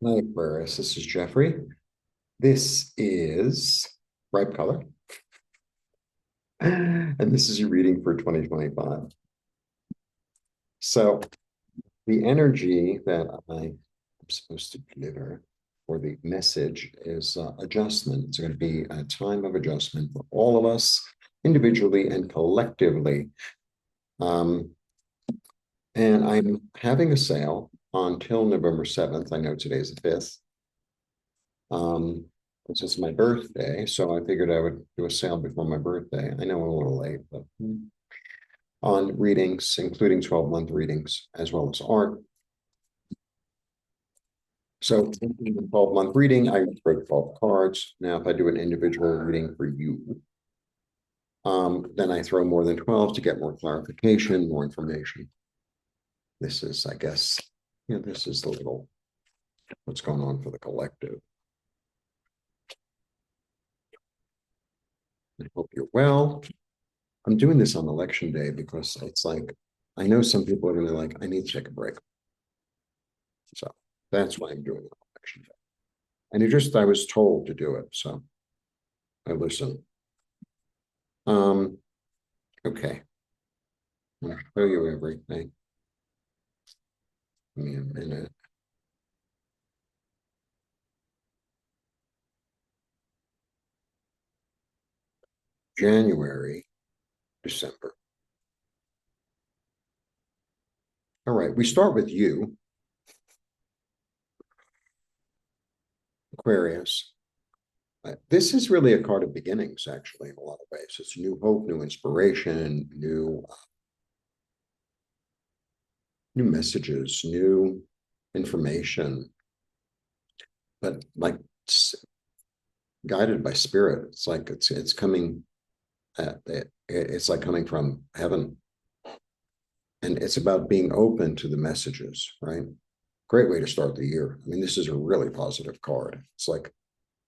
Hi, Aquarius. This is Jeffrey. This is Ripe Color. And this is your reading for 2025. So, the energy that I'm supposed to deliver, or the message, is adjustment. It's going to be a time of adjustment for all of us, individually and collectively. Um, and I'm having a sale until November 7th. I know today's the 5th. This is my birthday, so I figured I would do a sale before my birthday. I know I'm a little late, but on readings, including 12-month readings, as well as art. So in the 12-month reading, I wrote 12 cards. Now, if I do an individual reading for you, then I throw more than 12 to get more clarification, more information. This is, I guess, this is the little, what's going on for the collective. I hope you're well. I'm doing this on election day because it's like, I know some people are going to be like, I need to take a break. So that's why I'm doing it on election day. And I was told to do it. So I listen. Okay. I'm going to show you everything. Give me a minute. January, December. All right. We start with you, Aquarius. This is really a card of beginnings, actually, in a lot of ways. It's new hope, new inspiration, new messages, new information, but like guided by spirit. It's like it's coming. It's like coming from heaven, and it's about being open to the messages. Right? Great way to start the year. I mean, this is a really positive card. It's like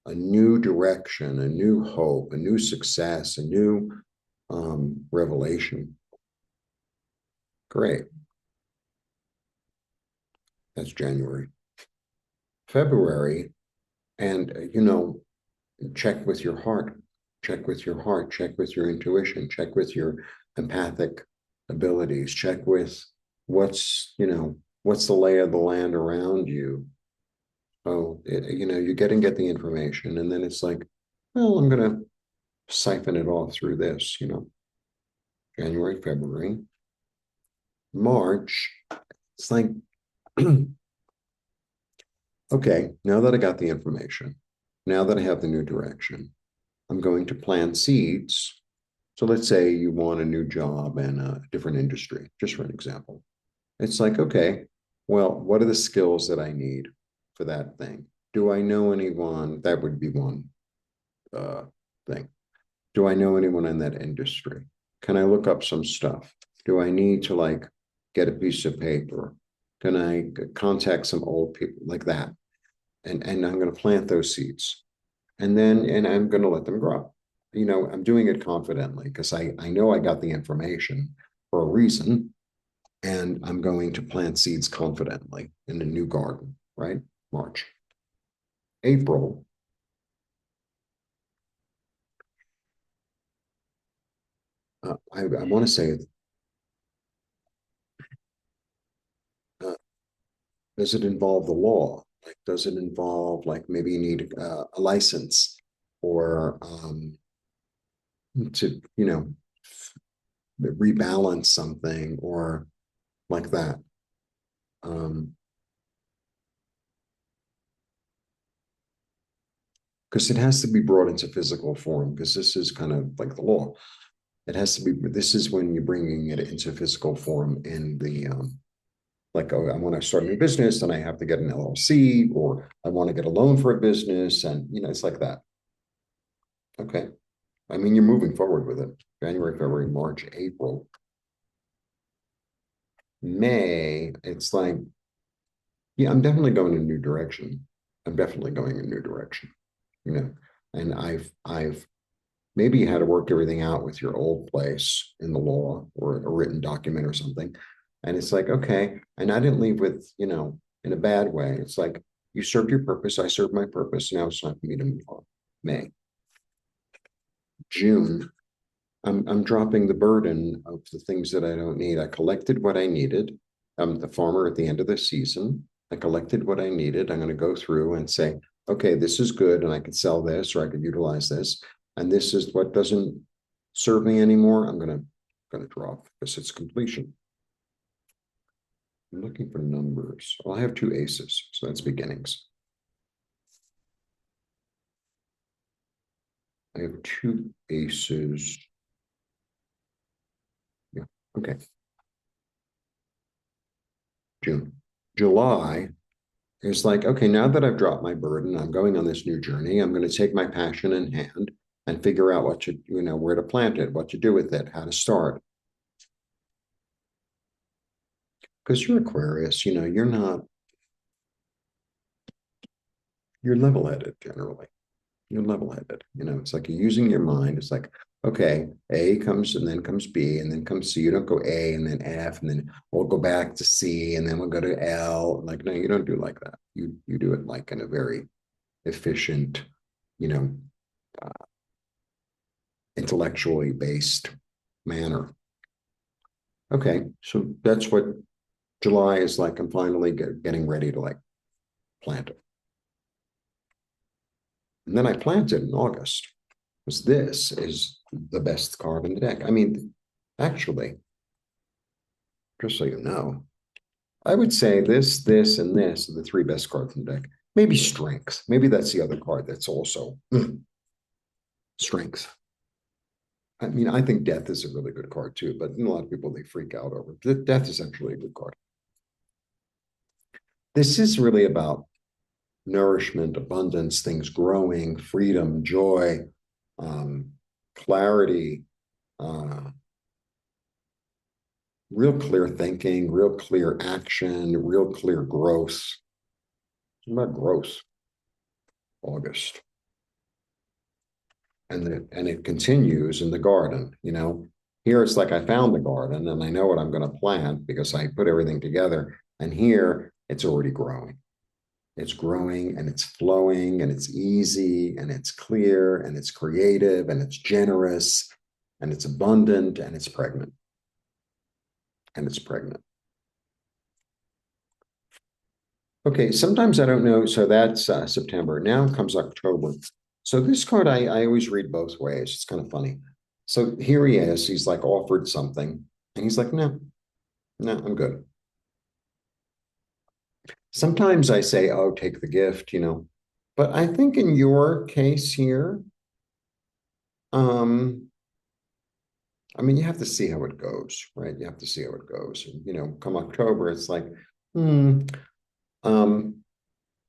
a new direction, a new hope, a new success, a new revelation. Great. That's January. February, and check with your heart, check with your heart, check with your intuition, check with your empathic abilities, check with what's the lay of the land around you. Oh, you get the information, and then it's like, well, I'm going to siphon it off through this, January, February, March. It's like, okay, now that I got the information, now that I have the new direction, I'm going to plant seeds. So let's say you want a new job in a different industry, just for an example. It's like, okay, well, what are the skills that I need for that thing? Do I know anyone? That would be one thing. Do I know anyone in that industry? Can I look up some stuff? Do I need to like get a piece of paper? Can I contact some old people like that? And I'm going to plant those seeds, and I'm going to let them grow. I'm doing it confidently because I know I got the information for a reason, and I'm going to plant seeds confidently in a new garden, right? March. April, I want to say, does it involve the law? Like, does it involve like maybe you need a license or to, rebalance something or like that? Because it has to be brought into physical form because this is kind of like the law. It has to be, this is when you're bringing it into physical form in the, like, oh, I want to start a new business and I have to get an LLC, or I want to get a loan for a business. And, it's like that. Okay. I mean, you're moving forward with it. January, February, March, April, May. It's like, yeah, I'm definitely going in a new direction. I'm definitely going in a new direction, and I've maybe you had to work everything out with your old place in the law or a written document or something. And it's like, okay. And I didn't leave with, in a bad way. It's like, You served your purpose. I served my purpose. Now it's time for me to move on. May. June, I'm dropping the burden of the things that I don't need. I collected what I needed. I'm the farmer at the end of the season. I collected what I needed. I'm going to go through and say, okay, this is good, and I could sell this, or I could utilize this, and this is what doesn't serve me anymore. I'm going to drop because it's completion. I'm looking for numbers. Well, I have two aces, so that's beginnings. I have two aces. Yeah, okay. June. July is like, okay, now that I've dropped my burden, I'm going on this new journey. I'm going to take my passion in hand and figure out what to, where to plant it, what to do with it, how to start. Because you're Aquarius, you're level-headed generally. You're level-headed. It's like you're using your mind. It's like, okay, A comes and then comes B and then comes C. You don't go A and then F and then we'll go back to C and then we'll go to L. Like, no, you don't do like that. You do it like in a very efficient, you know, intellectually based manner. Okay, so that's what July is like. I'm finally getting ready to like plant it. And then I planted in August because this is the best card in the deck. I mean, actually, just so you know, I would say this, and this are the three best cards in the deck. Maybe strength. Maybe that's the other card that's also strength. I mean, I think death is a really good card too, but a lot of people, they freak out over it. Death is actually a good card. This is really about nourishment, abundance, things growing, freedom, joy, clarity, real clear thinking, real clear action, real clear growth. It's about growth. August. And it continues in the garden. Here it's like I found the garden and I know what I'm going to plant because I put everything together. And here it's already growing. It's growing and it's flowing and it's easy and it's clear and it's creative and it's generous and it's abundant and it's pregnant. And it's pregnant. Okay, sometimes I don't know. So that's September. Now comes October. So this card, I always read both ways. It's kind of funny. So here he is. He's like offered something. And he's like, no, I'm good. Sometimes I say, oh, take the gift, But I think in your case here, I mean, you have to see how it goes, right? You have to see how it goes. And, come October, it's like,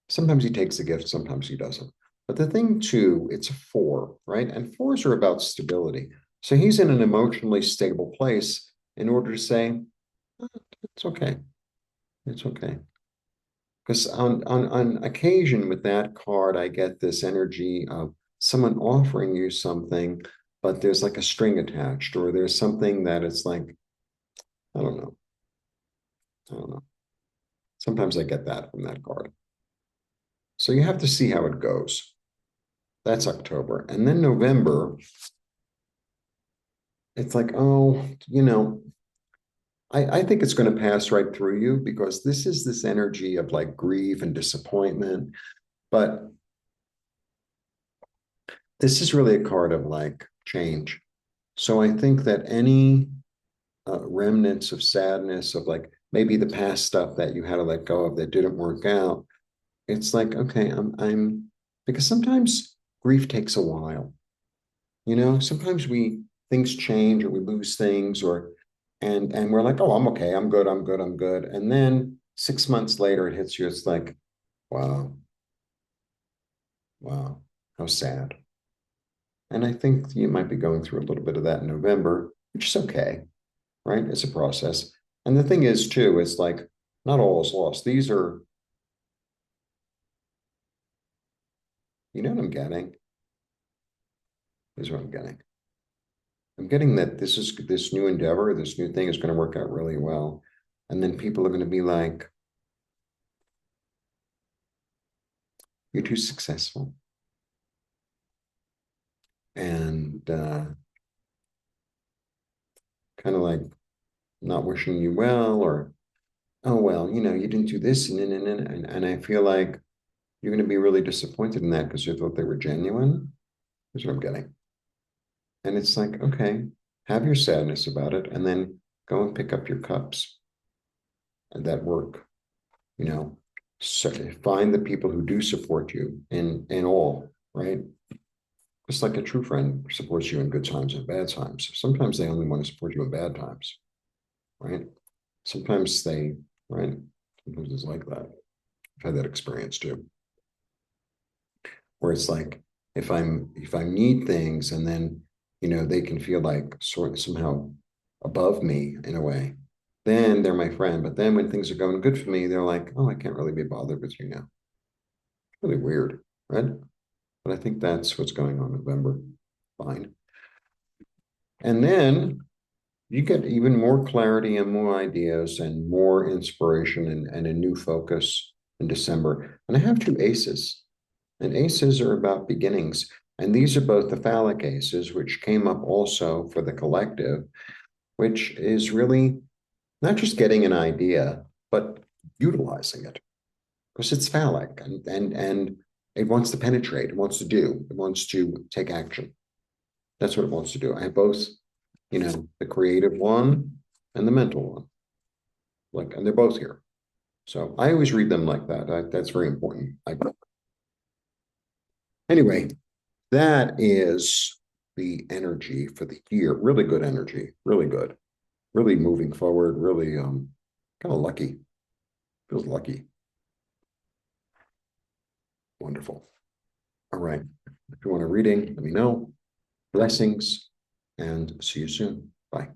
sometimes he takes the gift, sometimes he doesn't. But the thing too, it's a four, right? And fours are about stability. So he's in an emotionally stable place in order to say, oh, it's okay. It's okay. Because on occasion with that card, I get this energy of someone offering you something, but there's like a string attached, or there's something that it's like, I don't know. I don't know. Sometimes I get that from that card. So you have to see how it goes. That's October. And then November, it's like, oh, I think it's going to pass right through you because this is this energy of like grief and disappointment. But this is really a card of like change. So I think that any remnants of sadness, of like maybe the past stuff that you had to let go of that didn't work out, it's like, okay, because sometimes grief takes a while. Sometimes things change or we lose things and we're like, oh, I'm okay, I'm good, I'm good, I'm good. And then 6 months later it hits you, it's like, wow, how sad. And I think you might be going through a little bit of that in November, which is okay, right? It's a process. And the thing is too, it's like not all is lost. These are, you know what I'm getting? Here's what I'm getting. I'm getting that this new endeavor, this new thing is going to work out really well. And then people are going to be like, You're too successful. And kind of like not wishing you well, or, oh, well, you didn't do this. And I feel like you're going to be really disappointed in that because you thought they were genuine. That's what I'm getting. And it's like, okay, have your sadness about it and then go and pick up your cups that work, you know. So find the people who do support you in all, right? Just like a true friend supports you in good times and bad times. Sometimes they only want to support you in bad times, right? Sometimes they, right? Sometimes it's like that. I've had that experience too, where it's like if I need things and then they can feel like sort of somehow above me in a way, then they're my friend. But then when things are going good for me, they're like, oh, I can't really be bothered with you now. It's really weird, right? But I think that's what's going on in November. Fine. And then you get even more clarity and more ideas and more inspiration and a new focus in December. And I have two aces, and aces are about beginnings. And these are both the phallic aces, which came up also for the collective, which is really not just getting an idea, but utilizing it because it's phallic and it wants to penetrate, it wants to do, it wants to take action. That's what it wants to do. I have both, the creative one and the mental one. Like, and they're both here. So I always read them like that. That's very important. Anyway, that is the energy for the year. Really good energy. Really good. Really moving forward. Really kind of lucky. Feels lucky. Wonderful. All right. If you want a reading, let me know. Blessings and see you soon. Bye.